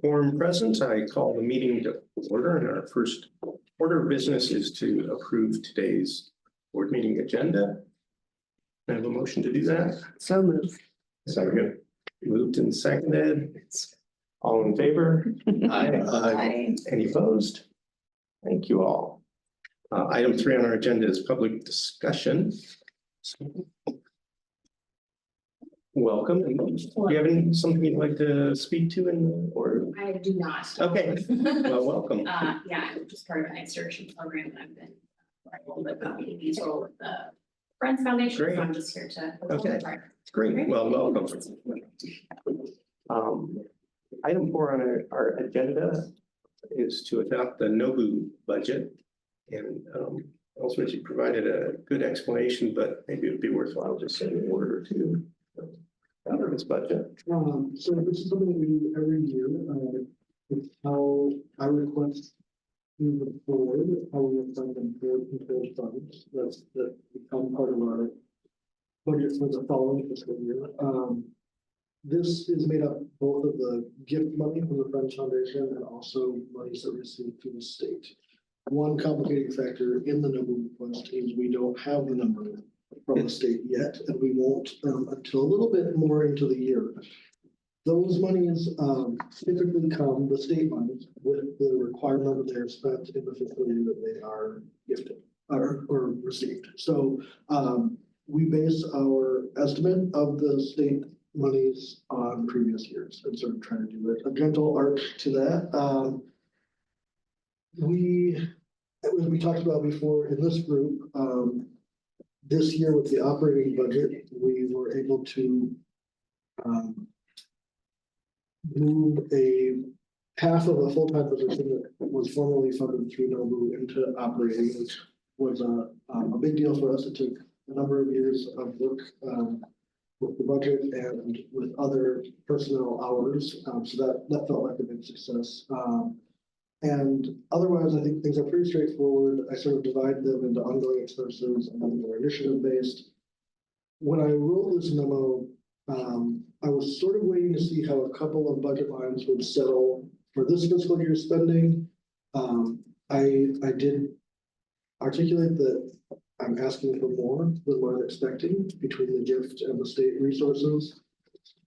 quorum present, I call the meeting to order, and our first order of business is to approve today's board meeting agenda. I have a motion to do that. So moved. Second. Moved and seconded. All in favor? Aye. Any opposed? Thank you all. Item 3 on our agenda is public discussion. Welcome. Do you have something you'd like to speak to or? I do not. Okay, well, welcome. Yeah, I'm just part of an extension program. I've been a little bit about these role with the Friends Foundation. Great. So I'm just here to. Okay. Great, well, welcome. Item 4 on our agenda is to adopt the NOBU budget. And also you provided a good explanation, but maybe it'd be worthwhile just saying an order or two out of this budget. So this is something that we do every year. It's how I request to the board, how we assign them board control funds. That become part of our budget for the following fiscal year. This is made up both of the gift money from the Friends Foundation and also monies that we receive from the state. One complicating factor in the number request is we don't have the number from the state yet, and we won't until a little bit more into the year. Those monies typically come, the state monies, with the requirement that they're spent in the fiscal year that they are gifted or received. So we base our estimate of the state monies on previous years and sort of trying to do a gentle arc to that. As we talked about before in this group, this year with the operating budget, we were able to move a half of a full-time position that was formerly funded through NOBU into operating, which was a big deal for us. It took a number of years of work with the budget and with other personnel hours. So that felt like a big success. And otherwise, I think things are pretty straightforward. I sort of divide them into ongoing expenses and then more initiative-based. When I wrote this memo, I was sort of waiting to see how a couple of budget lines would settle for this fiscal year's spending. I did articulate that I'm asking for more than what I'm expecting between the gift and the state resources.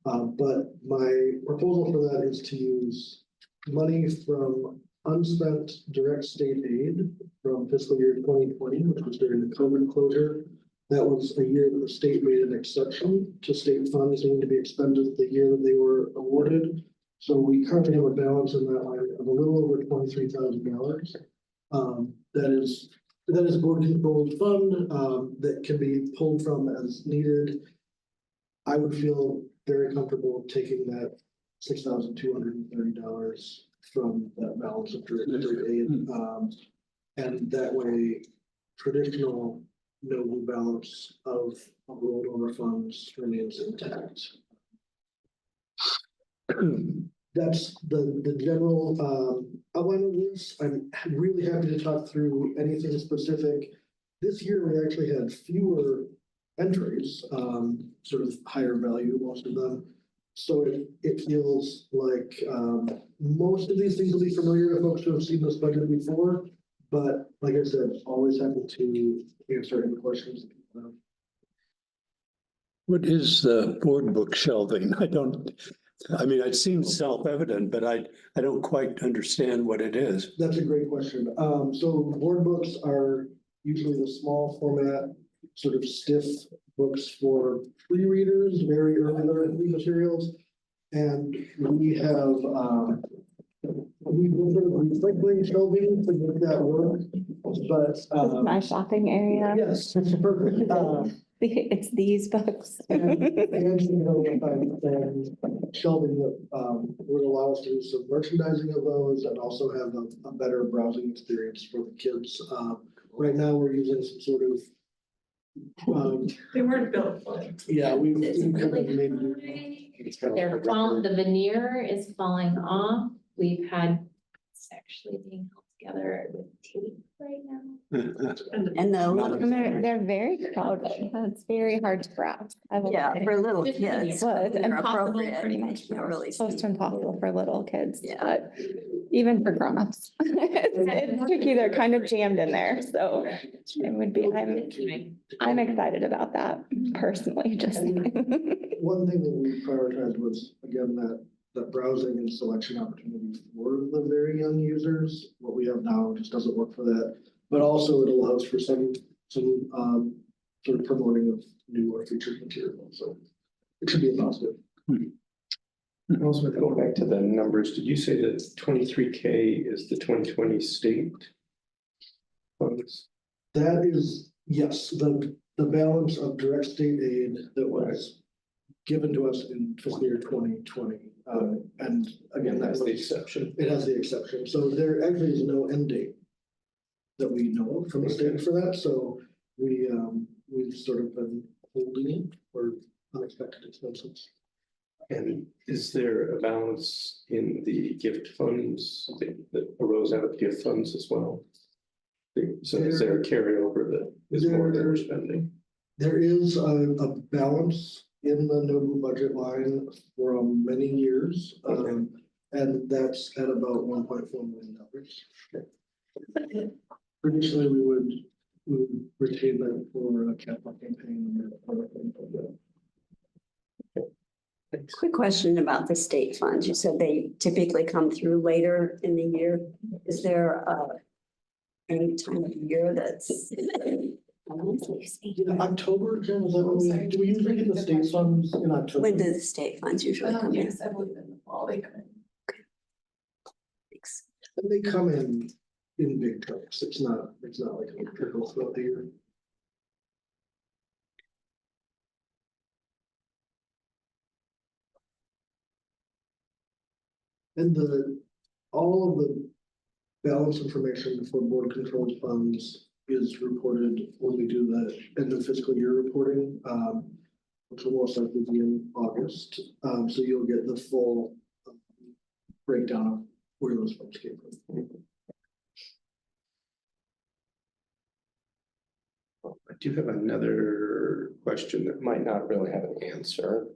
But my proposal for that is to use money from unspent direct state aid from fiscal year 2020, which was during the COVID closure. That was a year that the state made an exception to state funds needing to be expended the year that they were awarded. So we currently have a balance in that line of a little over $23,000. That is board controlled fund that can be pulled from as needed. I would feel very comfortable taking that $6,230 from that balance of direct aid. And that way, traditional NOBU balance of rolled over funds remains intact. That's the general outline of this. I'm really happy to talk through anything specific. This year, we actually had fewer entries, sort of higher value, most of them. So it feels like most of these things will be familiar to folks who have seen this budget before. But like I said, always happy to answer any questions that people have. What is the board book shelving? I mean, it seems self-evident, but I don't quite understand what it is. That's a great question. So board books are usually the small format, sort of stiff books for pre-readers, very early learning materials. And we have we've been sort of recycling shelving to make that work. But My shopping area. yes, it's perfect. It's these books. And shelving that would allow us to do some merchandising of those and also have a better browsing experience for the kids. Right now, we're using some sort of They weren't built for it. yeah, we It's kind of really made the veneer is falling off. We've had, it's actually being held together with tea right now. And the little, And they're very crowded. It's very hard to grasp. I will yeah, say. for little 15 kids. years. Well, it's they're impossible, appropriate. pretty much. Not really. Close to impossible for little kids, Yeah. but even for grown-ups. It's tricky. They're kind of jammed in there, so it would be, I'm excited about that personally, just. One thing that we prioritized was, again, that browsing and selection opportunity for the very young users. What we have now just doesn't work for that, but also it allows for some sort of promoting of new or featured material, so it should be a positive. Also, going back to the numbers, did you say that 23K is the 2020 state funds? That is, yes, the balance of direct state aid that was given to us in fiscal year 2020. And again, That's that's the exception. it has the exception. So there actually is no end date that we know of from the state for that. So we've sort of been holding it for unexpected expenses. And is there a balance in the gift funds that arose out of gift funds as well? So is there a carryover that is more than we're spending? There is a balance in the NOBU budget line from many years. Okay. And that's at about $1.4 million. Traditionally, we would retain that for a capital campaign. Thanks. Quick question about the state funds. You said they typically come through later in the year. Is there any time of year that's? In October, Jen, is that when do we usually get the state funds in October? When do the state funds usually come in? Yes, I believe in the fall, they come in. Thanks. And they come in big chunks. It's not like a trickle throughout the year. And all of the balance information for board controlled funds is reported when we do the end of fiscal year reporting, which will most likely be in August. So you'll get the full breakdown of where those funds came from. I do have another question that might not really have an answer.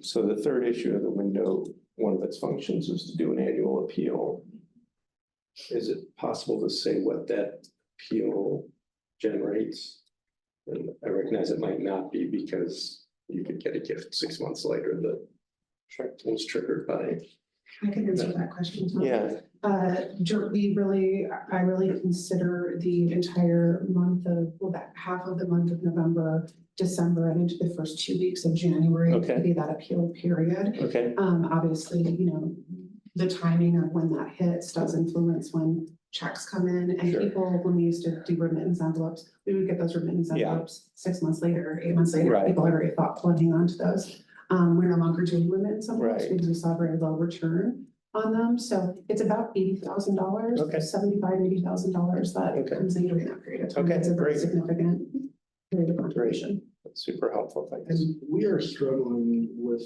So the third issue of the window, one of its functions is to do an annual appeal. Is it possible to say what that appeal generates? And I recognize it might not be because you could get a gift 6 months later that was triggered by. I can answer that question. Tom. Yeah, I really consider the entire month of, well, that half of the month of November, December, and into the first 2 weeks of January Okay. to be that appeal period. okay, Obviously, the timing of when that hits does influence when checks come in, and Sure. people, when we used to do remittance envelopes, we would get those remittance Yeah. envelopes 6 months later, 8 months later. Right. People are very thoughtful and hang on to those. We're no longer doing remittance envelopes Right. because we saw very low return on them. So it's about $80,000, Okay. $80,000 that Okay. comes in during that period of time. Okay, It's a very great. significant period of contribution. that's super helpful, thanks. And we are struggling with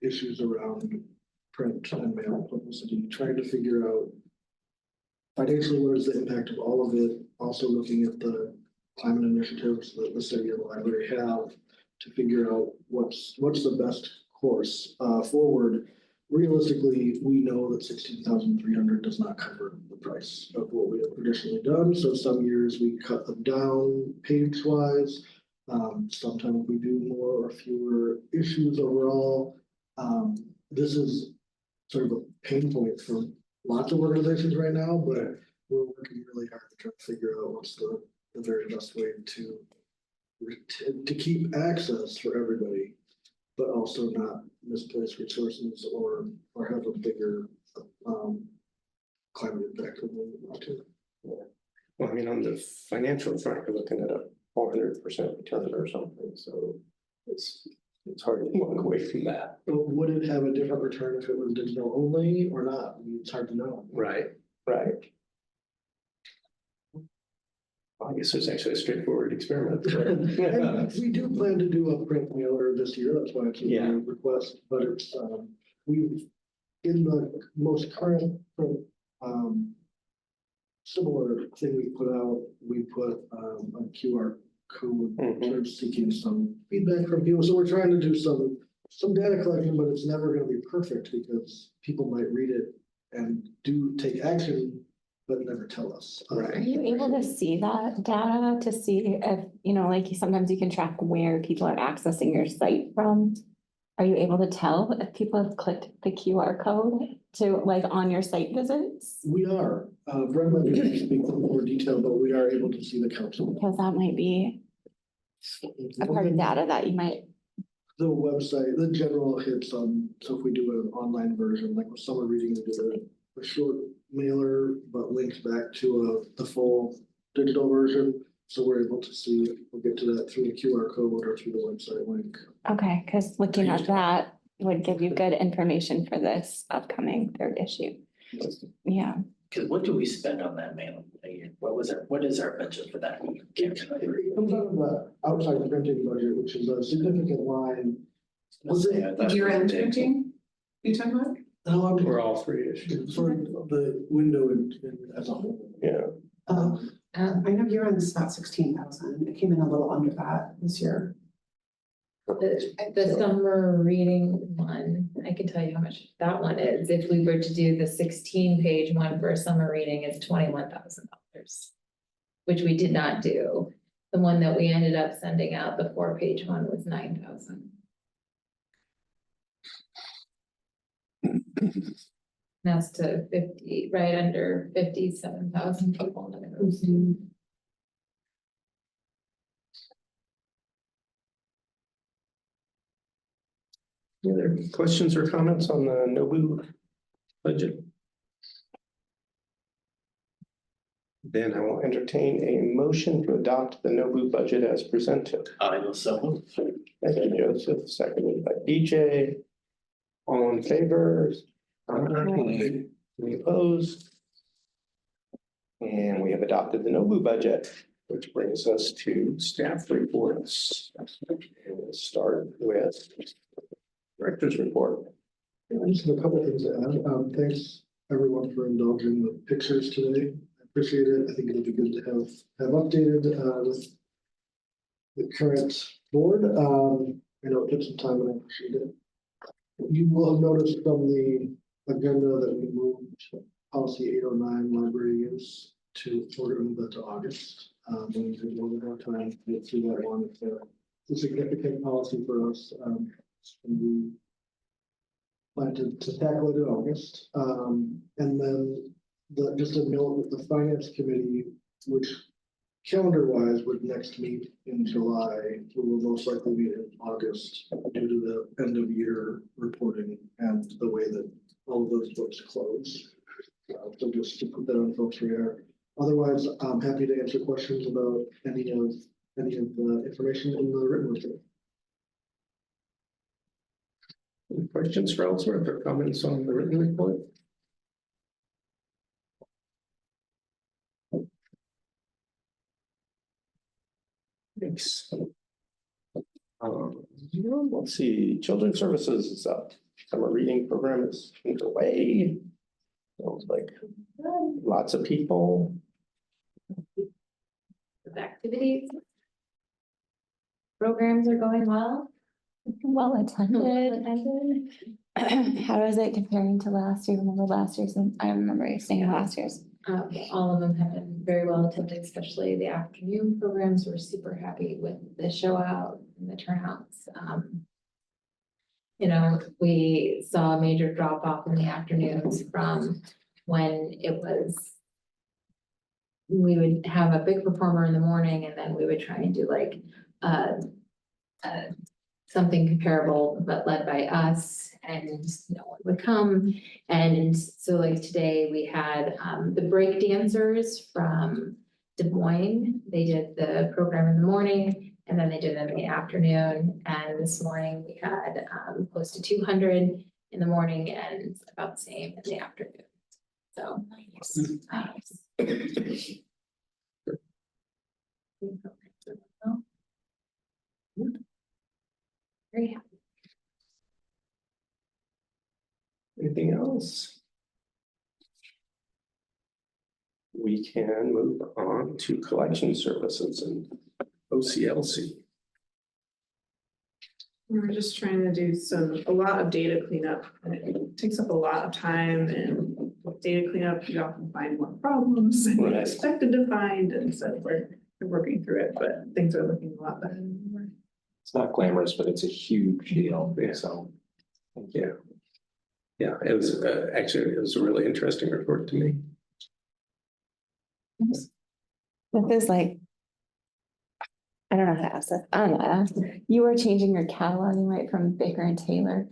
issues around print and mail publicity, trying to figure out financially, what is the impact of all of it? Also looking at the climate initiatives that the city and the library have to figure out what's the best course forward. Realistically, we know that 16,300 does not cover the price of what we have traditionally done. So some years we cut them down page wise. Sometimes we do more or fewer issues overall. This is sort of a pain point for lots of organizations right now, but we're working really hard to try to figure out what's the very best way to keep access for everybody, but also not misplace resources or have a bigger climate impact than we want to. Well, I mean, on the financial front, you're looking at a 400% return or something, so it's hard to walk away from that. But would it have a different return if it was digital only or not? I mean, it's hard to know. Right, right. I guess there's actually a straightforward experiment. And we do plan to do a print mailer this year, that's why it's a Yeah. request, but it's, in the most current print, similar thing we put out, we put a QR code, sort of seeking some feedback from people. So we're trying to do some data collection, but it's never gonna be perfect because people might read it and do take action, but never tell us. Are you able to see that data to see if, like sometimes you can track where people are accessing your site from? Are you able to tell if people have clicked the QR code to like on your site visits? We are, Brent might be able to speak in more detail, but we are able to see the council. Because that might be a part of data that you might, The website, the general hits on, so if we do an online version, like with summer reading, we do a short mailer, but links back to the full digital version. So we're able to see, we'll get to that through the QR code or through the website link. okay, because looking at that would give you good information for this upcoming third issue. Yeah, Cause what do we spend on that mailing a year? What is our budget for that? Can't remember. It comes out of the outside printing budget, which is a significant line. Was it? I thought it was Year-end big. printing? You talking about? For all three issues. For the window as a whole. Yeah. I know year-end's about 16,000. It came in a little under that this year. The summer reading one, I can tell you how much that one is. If we were to do the 16-page one for a summer reading, it's $21,000. Which we did not do. The one that we ended up sending out, the 4-page one, was 9,000. That's to 50, right under 57,000 people. Any other questions or comments on the NOBU budget? Then I will entertain a motion to adopt the NOBU budget as presented. I will so. Thank you, Joseph, seconded by DJ. All in favor? Any opposed? And we have adopted the NOBU budget, which brings us to staff reports. And we'll start with director's report. I just have a couple things to add. Thanks everyone for indulging the pictures today. I appreciate it. I think it'll be good to have updated with the current board. I know it took some time and I appreciate it. You will have noticed from the agenda that we moved policy 809 library use to order that to August. We need a little bit more time to get through that one. It's a significant policy for us. And we plan to tackle it in August. And then just a note with the finance committee, which calendar wise would next meet in July, we will most likely meet in August due to the end of year reporting and the way that all of those books close. So just to put that on folks' radar. Otherwise, I'm happy to answer questions about any of the information in the written report. Any questions for Ellsworth or comments on the written report? Thanks. Let's see, children's services is up. Summer reading program is underway. Sounds like lots of people. With activities. Programs are going well. well attended. How is it comparing to last year? Remember last year's? I remember you saying last year's. All of them have been very well attended, especially the afternoon programs. We're super happy with the show out and the turnouts. We saw a major drop off in the afternoons from when it was. We would have a big performer in the morning and then we would try and do like something comparable, but led by us, and no one would come. And so like today we had the break dancers from Des Moines. They did the program in the morning and then they did it in the afternoon. And this morning we had close to 200 in the morning and about the same in the afternoon. So very happy. Anything else? we can move on to collection services and OCLC. We're just trying to do a lot of data cleanup, and it takes up a lot of time, and with data cleanup, you often find more problems than you Right. expected to find, and so we're working through it, but things are looking a lot better than they were. It's not glamorous, but it's a huge deal, so. Yeah. Yeah, it was actually, it was a really interesting report to me. This is like. I don't know how to ask this. I don't know how to ask. You were changing your cataloging, right, from Baker and Taylor?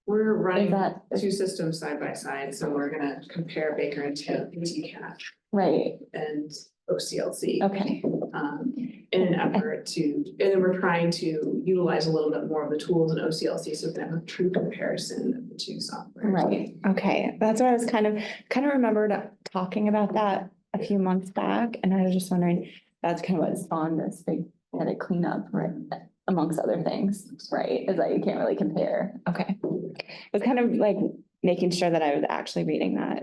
We're running that- two systems side by side, so we're gonna compare Baker and Taylor, TCAT Right, and OCLC. okay, In an effort to, and then we're trying to utilize a little bit more of the tools in OCLC, so we can have a true comparison of the two softwares. right, okay. That's what I was kind of remembered talking about that a few months back, and I was just wondering, that's kind of what spawned this big data cleanup, right? Amongst other things, right? Is that you can't really compare. Okay. It was kind of like making sure that I was actually reading that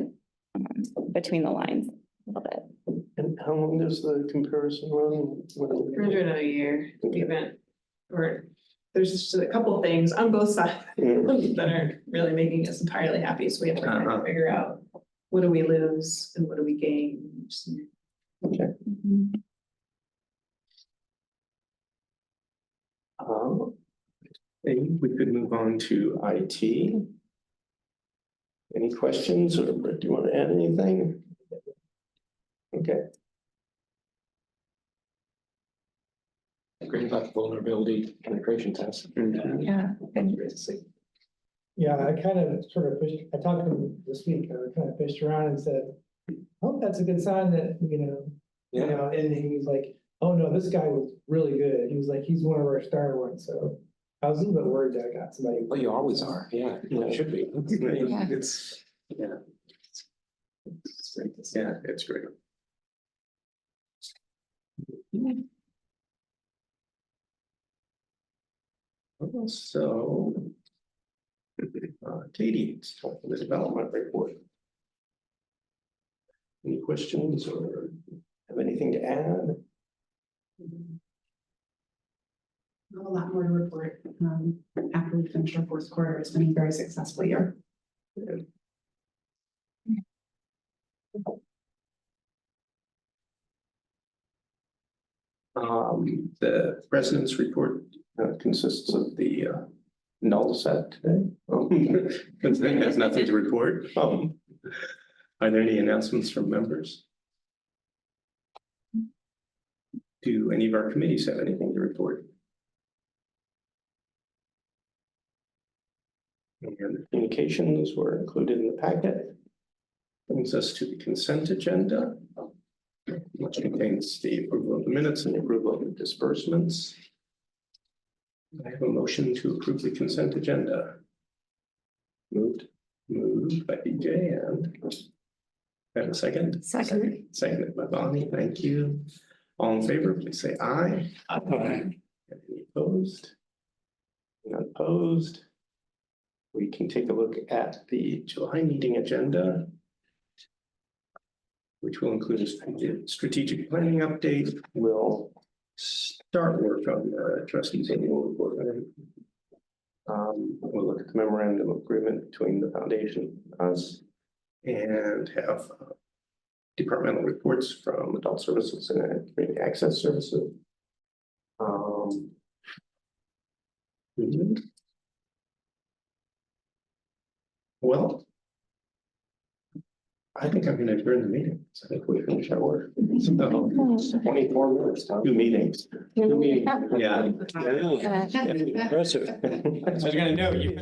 between the lines a little bit. And how long does the comparison run? We're doing it a year, event, or there's just a couple of things on both sides that aren't really making us entirely happy, so we have to kind of figure out what do we lose and what do we gain. Okay. Mhm. Maybe we could move on to IT. Any questions, or do you want to add anything? Okay. Great about the vulnerability penetration test. Yeah. good. Great to see. Yeah, I kind of sort of fished, I talked to him this week, I kind of fished around and said, I hope that's a good sign that, and he was like, oh no, this guy was really good. He was like, he's one of our star ones, so I was a little bit worried that I got somebody. Well, you always are, yeah, you should be. Yeah. It's, yeah. It's great to see. Yeah, it's great. So. Katie, let's talk about the development report. Any questions or have anything to add? Not a lot more to report, after we finish our fourth quarter. It's been a very successful year. The president's report consists of the null set today. Because it has nothing to report. Are there any announcements from members? Do any of our committees have anything to report? And the communications were included in the packet. Brings us to the consent agenda, which contains the approval of the minutes and approval of the disbursements. I have a motion to approve the consent agenda. Moved by BJ and I have a second. Seconded by Bonnie. Thank you. All in favor, please say aye. Aye. Any opposed? None opposed. We can take a look at the July meeting agenda, which will include a strategic planning update. We'll start work on the trustees annual report. We'll look at the memorandum of agreement between the foundation, us, and have departmental reports from adult services and community access services. Well, I think I'm going to adjourn the meeting. So I think we finish our work. So, 24 minutes, Tom. 2 meetings. Two meetings. Yeah. Impressive. I was gonna note you.